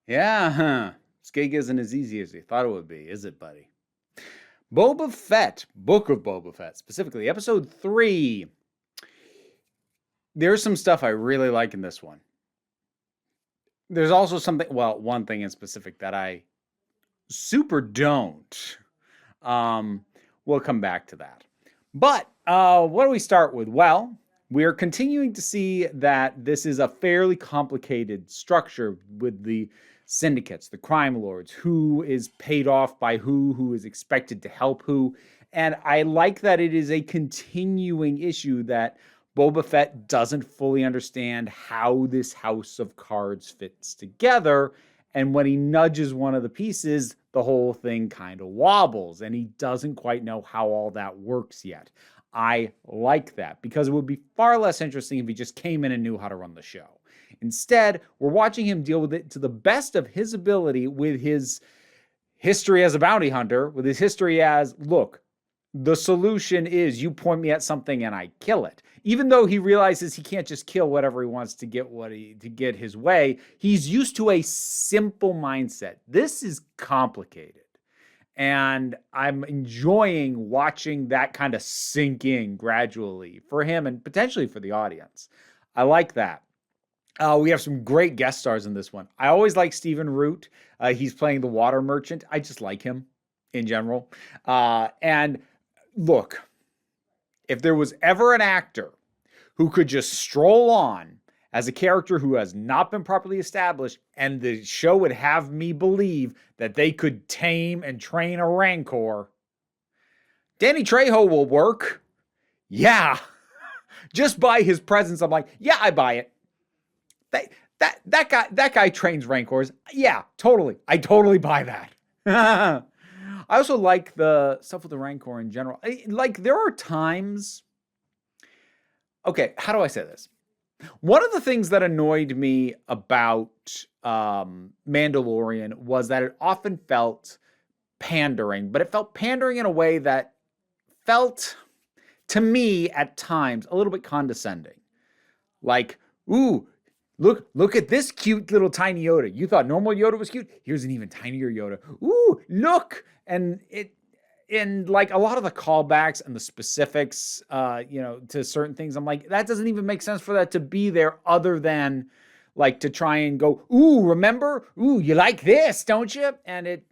Yeah, huh. This gig isn't as easy as you thought it would be, is it, buddy? Boba Fett, Book of Boba Fett, specifically episode 3. There's some stuff I really like in this one. There's also something, well, one thing in specific that I super don't. Um, we'll come back to that. But what do we start with? Well, we're continuing to see that this is a fairly complicated structure with the syndicates, the crime lords, who is paid off by who is expected to help who. And I like that it is a continuing issue that Boba Fett doesn't fully understand how this house of cards fits together. And when he nudges one of the pieces, the whole thing kind of wobbles, and he doesn't quite know how all that works yet. I like that because it would be far less interesting if he just came in and knew how to run the show. Instead, we're watching him deal with it to the best of his ability with his history as a bounty hunter, with his history as, look, the solution is you point me at something and I kill it. Even though he realizes he can't just kill whatever he wants to get his way, he's used to a simple mindset. This is complicated. And I'm enjoying watching that kind of sink in gradually for him and potentially for the audience. I like that. We have some great guest stars in this one. I always like Stephen Root. He's playing the water merchant. I just like him in general. And look, if there was ever an actor who could just stroll on as a character who has not been properly established, and the show would have me believe that they could tame and train a Rancor, Danny Trejo will work. Yeah. Just by his presence, I'm like, yeah, I buy it. That guy trains Rancors. Yeah, totally. I totally buy that. I also like the stuff with the Rancor in general. Like, there are times. Okay, how do I say this? One of the things that annoyed me about Mandalorian was that it often felt pandering, but it felt pandering in a way that felt, to me, at times, a little bit condescending. Like, ooh, look at this cute little tiny Yoda. You thought normal Yoda was cute? Here's an even tinier Yoda. Ooh, look. And in like a lot of the callbacks and the specifics, to certain things, I'm like, that doesn't even make sense for that to be there other than like to try and go, ooh, remember? Ooh, you like this, don't you? And it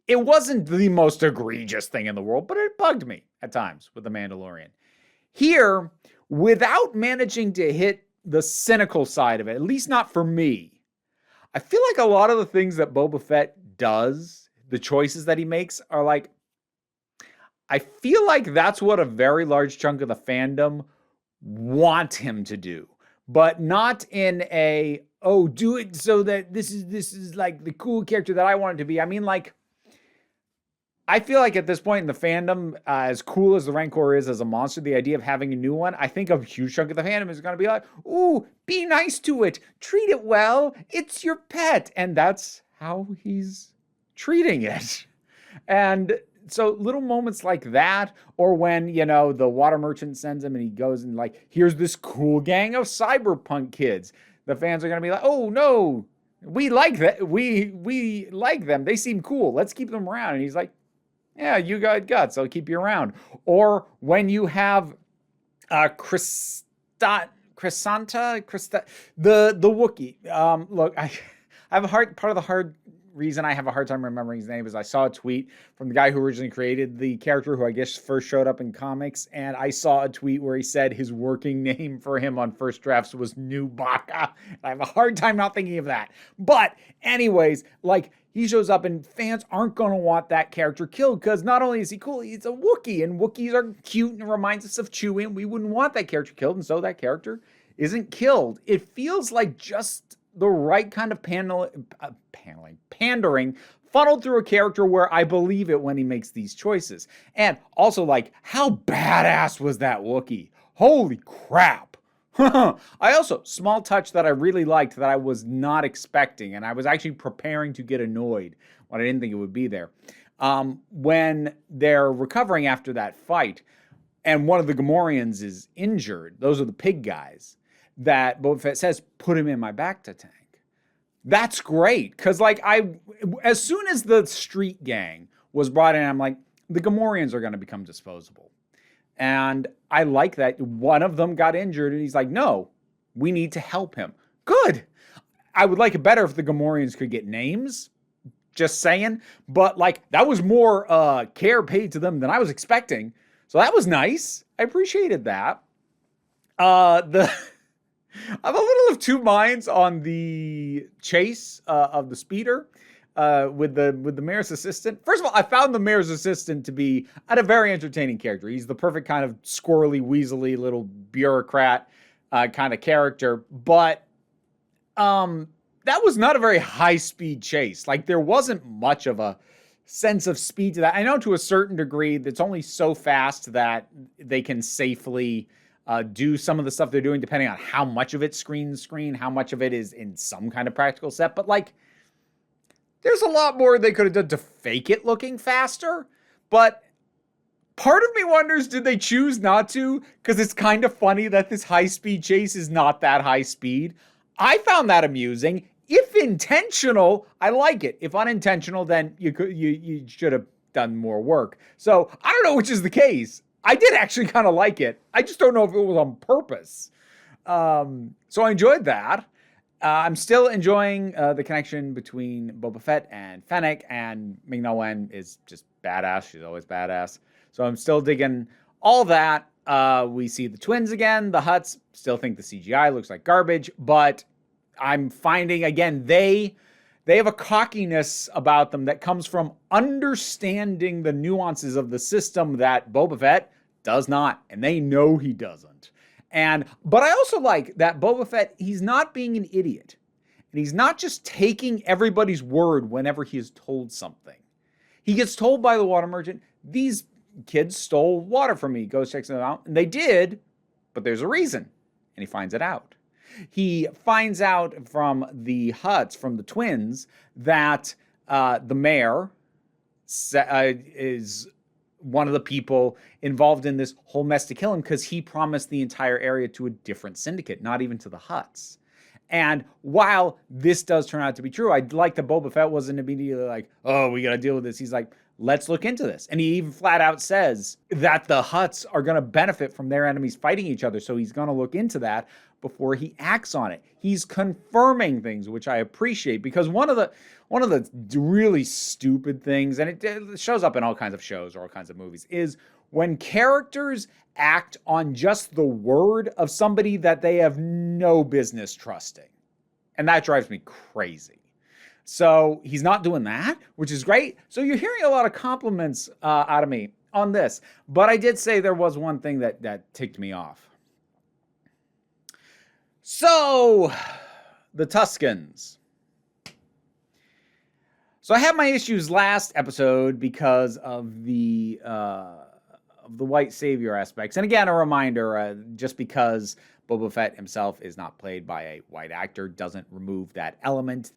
wasn't the most egregious thing in the world, but it bugged me at times with The Mandalorian. Here, without managing to hit the cynical side of it, at least not for me, I feel like a lot of the things that Boba Fett does, the choices that he makes, are like, I feel like that's what a very large chunk of the fandom want him to do, but not in a, oh, do it so that this is like the cool character that I want it to be. I mean, like, I feel like at this point in the fandom, as cool as the Rancor is as a monster, the idea of having a new one, I think a huge chunk of the fandom is going to be like, ooh, be nice to it, treat it well, it's your pet. And that's how he's treating it. And so little moments like that, or when, the water merchant sends him and he goes and like, here's this cool gang of cyberpunk kids. The fans are going to be like, oh no, we like that. We like them. They seem cool. Let's keep them around. And he's like, yeah, you got guts. I'll keep you around. Or when you have Chrysanta, the Wookiee. Look, I have part of the hard reason I have a hard time remembering his name is I saw a tweet from the guy who originally created the character, who I guess first showed up in comics, and I saw a tweet where he said his working name for him on first drafts was New Baka. I have a hard time not thinking of that. But anyways, like, he shows up and fans aren't going to want that character killed because not only is he cool, he's a Wookiee, and Wookiees are cute and reminds us of Chewie, and we wouldn't want that character killed, and so that character isn't killed. It feels like just the right kind of pandering funneled through a character where I believe it when he makes these choices. And also, like, how badass was that Wookiee? Holy crap. I also, small touch that I really liked that I was not expecting, and I was actually preparing to get annoyed when I didn't think it would be there. When they're recovering after that fight, and one of the Gamorreans is injured, those are the pig guys, that Boba Fett says, put him in my bacta tank. That's great. Because, like, as soon as the street gang was brought in, I'm like, the Gamorreans are going to become disposable. And I like that one of them got injured and he's like, no, we need to help him. Good. I would like it better if the Gamorreans could get names. Just saying. But like, that was more care paid to them than I was expecting. So that was nice. I appreciated that. I'm a little of two minds on the chase of the speeder. With the mayor's assistant. First of all, I found the mayor's assistant to be a very entertaining character. He's the perfect kind of squirrely, weaselly little bureaucrat kind of character. But that was not a very high-speed chase. Like, there wasn't much of a sense of speed to that. I know to a certain degree that's only so fast that they can safely do some of the stuff they're doing, depending on how much of it's screen to screen, how much of it is in some kind of practical set. But, like, there's a lot more they could have done to fake it looking faster. But part of me wonders, did they choose not to? Because it's kind of funny that this high-speed chase is not that high speed. I found that amusing. If intentional, I like it. If unintentional, then you should have done more work. So I don't know which is the case. I did actually kind of like it. I just don't know if it was on purpose. So I enjoyed that. I'm still enjoying the connection between Boba Fett and Fennec, and Ming-Na Wen is just badass. She's always badass. So I'm still digging all that. We see the twins again, the Hutts. Still think the CGI looks like garbage, but I'm finding, again, they have a cockiness about them that comes from understanding the nuances of the system that Boba Fett does not, and they know he doesn't. But I also like that Boba Fett, he's not being an idiot. And he's not just taking everybody's word whenever he is told something. He gets told by the water merchant, these kids stole water from me. He goes, checks them out. And they did, but there's a reason. And he finds it out. He finds out from the Hutts, from the twins, that the mayor is one of the people involved in this whole mess to kill him because he promised the entire area to a different syndicate, not even to the Hutts. And while this does turn out to be true, I'd like that Boba Fett wasn't immediately like, oh, we got to deal with this. He's like, let's look into this. And he even flat out says that the Hutts are going to benefit from their enemies fighting each other. So he's going to look into that before he acts on it. He's confirming things, which I appreciate, because one of the really stupid things, and it shows up in all kinds of shows or all kinds of movies, is when characters act on just the word of somebody that they have no business trusting. And that drives me crazy. So he's not doing that, which is great. So you're hearing a lot of compliments out of me on this. But I did say there was one thing that ticked me off. So, the Tuskens. So I had my issues last episode because of the white savior aspects. And again, a reminder, just because Boba Fett himself is not played by a white actor doesn't remove that element.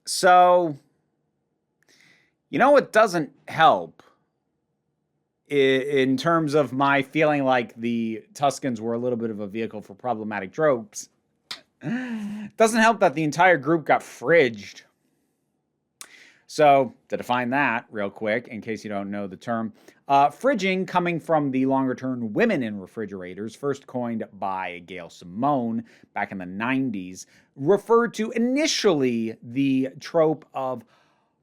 So, you know what doesn't help in terms of my feeling like the Tuskens were a little bit of a vehicle for problematic tropes? Doesn't help that the entire group got fridged. So, to define that real quick, in case you don't know the term, fridging, coming from the longer term women in refrigerators, first coined by Gail Simone back in the 90s, referred to initially the trope of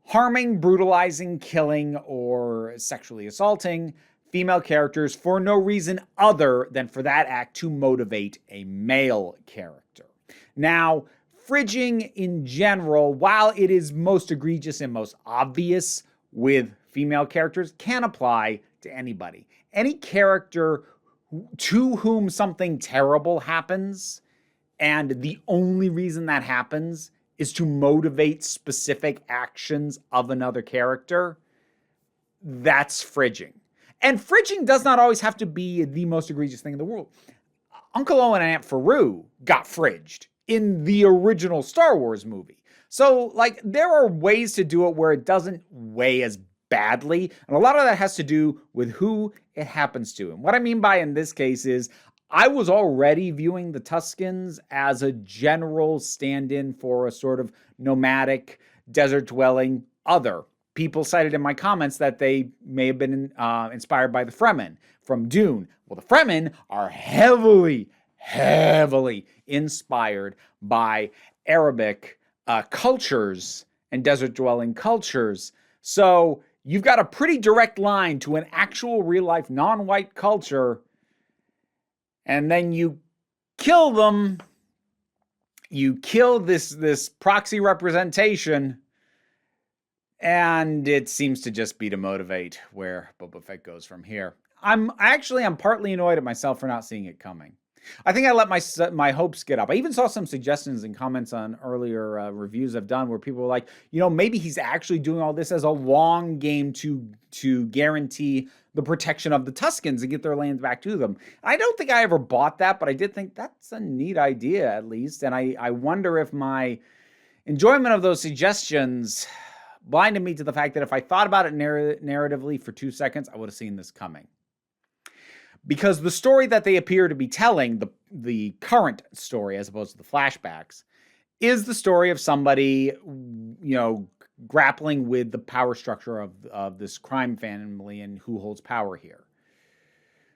harming, brutalizing, killing, or sexually assaulting female characters for no reason other than for that act to motivate a male character. Now, fridging in general, while it is most egregious and most obvious with female characters, can apply to anybody. Any character to whom something terrible happens, and the only reason that happens is to motivate specific actions of another character, that's fridging. And fridging does not always have to be the most egregious thing in the world. Uncle Owen and Aunt Faru got fridged in the original Star Wars movie. So, like, there are ways to do it where it doesn't weigh as badly. And a lot of that has to do with who it happens to. And what I mean by in this case is, I was already viewing the Tuskens as a general stand-in for a sort of nomadic, desert-dwelling other. People cited in my comments that they may have been inspired by the Fremen from Dune. Well, the Fremen are heavily inspired by Arabic cultures and desert-dwelling cultures. So you've got a pretty direct line to an actual real-life non-white culture, and then you kill them. You kill this proxy representation, and it seems to just be to motivate where Boba Fett goes from here. I'm partly annoyed at myself for not seeing it coming. I think I let my hopes get up. I even saw some suggestions and comments on earlier reviews I've done where people were like, maybe he's actually doing all this as a long game to guarantee the protection of the Tuskens and get their lands back to them. I don't think I ever bought that, but I did think that's a neat idea at least. And I wonder if my enjoyment of those suggestions blinded me to the fact that if I thought about it narratively for 2 seconds, I would have seen this coming. Because the story that they appear to be telling, the current story as opposed to the flashbacks, is the story of somebody, grappling with the power structure of this crime family and who holds power here.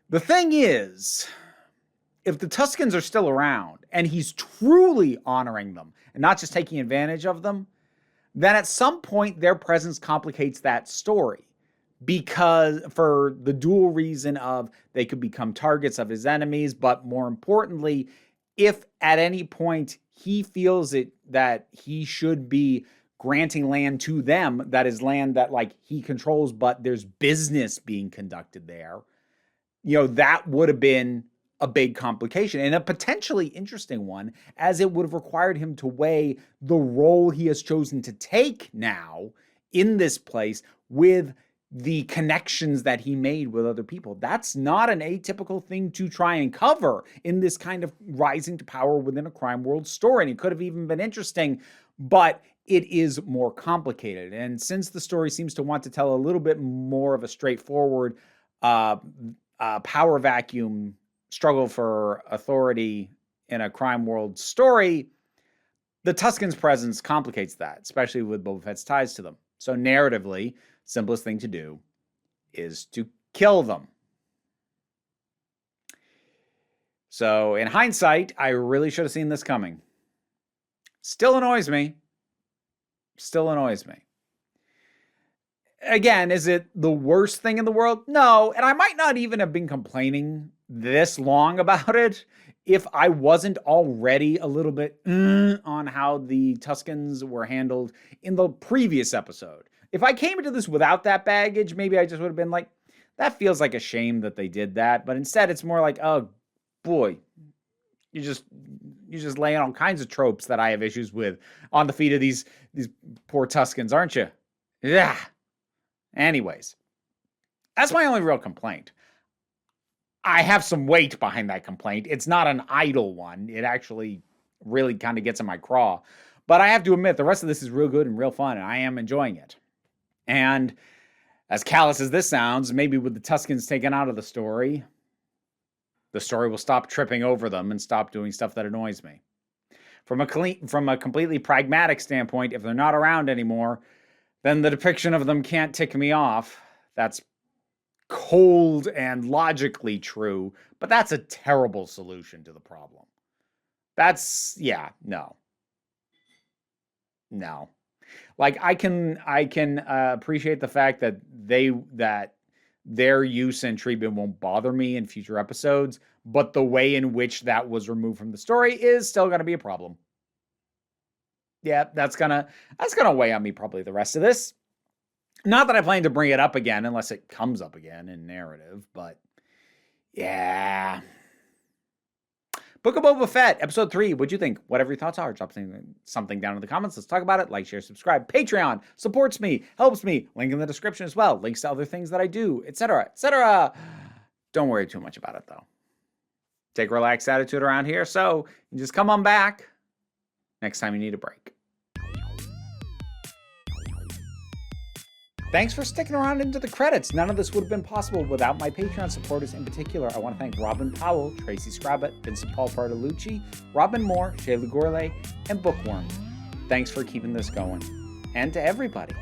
The thing is, if the Tuskens are still around and he's truly honoring them and not just taking advantage of them, then at some point their presence complicates that story. Because for the dual reason of they could become targets of his enemies, but more importantly, if at any point he feels that he should be granting land to them, that is land that he controls, but there's business being conducted there, that would have been a big complication and a potentially interesting one, as it would have required him to weigh the role he has chosen to take now in this place with the connections that he made with other people. That's not an atypical thing to try and cover in this kind of rising to power within a crime world story. And it could have even been interesting, but it is more complicated. And since the story seems to want to tell a little bit more of a straightforward power vacuum struggle for authority in a crime world story, the Tuskens' presence complicates that, especially with Boba Fett's ties to them. So narratively, simplest thing to do is to kill them. So in hindsight, I really should have seen this coming. Still annoys me. Again, is it the worst thing in the world? No, and I might not even have been complaining this long about it if I wasn't already a little bit on how the Tuskens were handled in the previous episode. If I came into this without that baggage, maybe I just would have been like, that feels like a shame that they did that. But instead, it's more like, oh boy, you're just laying all kinds of tropes that I have issues with on the feet of these poor Tuskens, aren't you? Yeah. Anyways, that's my only real complaint. I have some weight behind that complaint. It's not an idle one. It actually really kind of gets in my craw. But I have to admit, the rest of this is real good and real fun, and I am enjoying it. And as callous as this sounds, maybe with the Tuskens taken out of the story will stop tripping over them and stop doing stuff that annoys me. From a completely pragmatic standpoint, if they're not around anymore, then the depiction of them can't tick me off. That's cold and logically true, but that's a terrible solution to the problem. No. Like I can appreciate the fact that their use and treatment won't bother me in future episodes, but the way in which that was removed from the story is still going to be a problem. Yeah, that's gonna weigh on me probably the rest of this. Not that I plan to bring it up again unless it comes up again in narrative, but yeah. Book of Boba Fett, Episode 3. What'd you think? Whatever your thoughts are, drop something down in the comments. Let's talk about it. Like, share, subscribe. Patreon supports me, helps me. Link in the description as well. Links to other things that I do, etc., etc. Don't worry too much about it, though. Take a relaxed attitude around here, so you just come on back next time you need a break. Thanks for sticking around into the credits. None of this would have been possible without my Patreon supporters. In particular, I want to thank Robin Powell, Tracy Scrabbit, Vincent Paul Bartolucci, Robin Moore, Shayla Gourlay, and Bookworm. Thanks for keeping this going. And to everybody,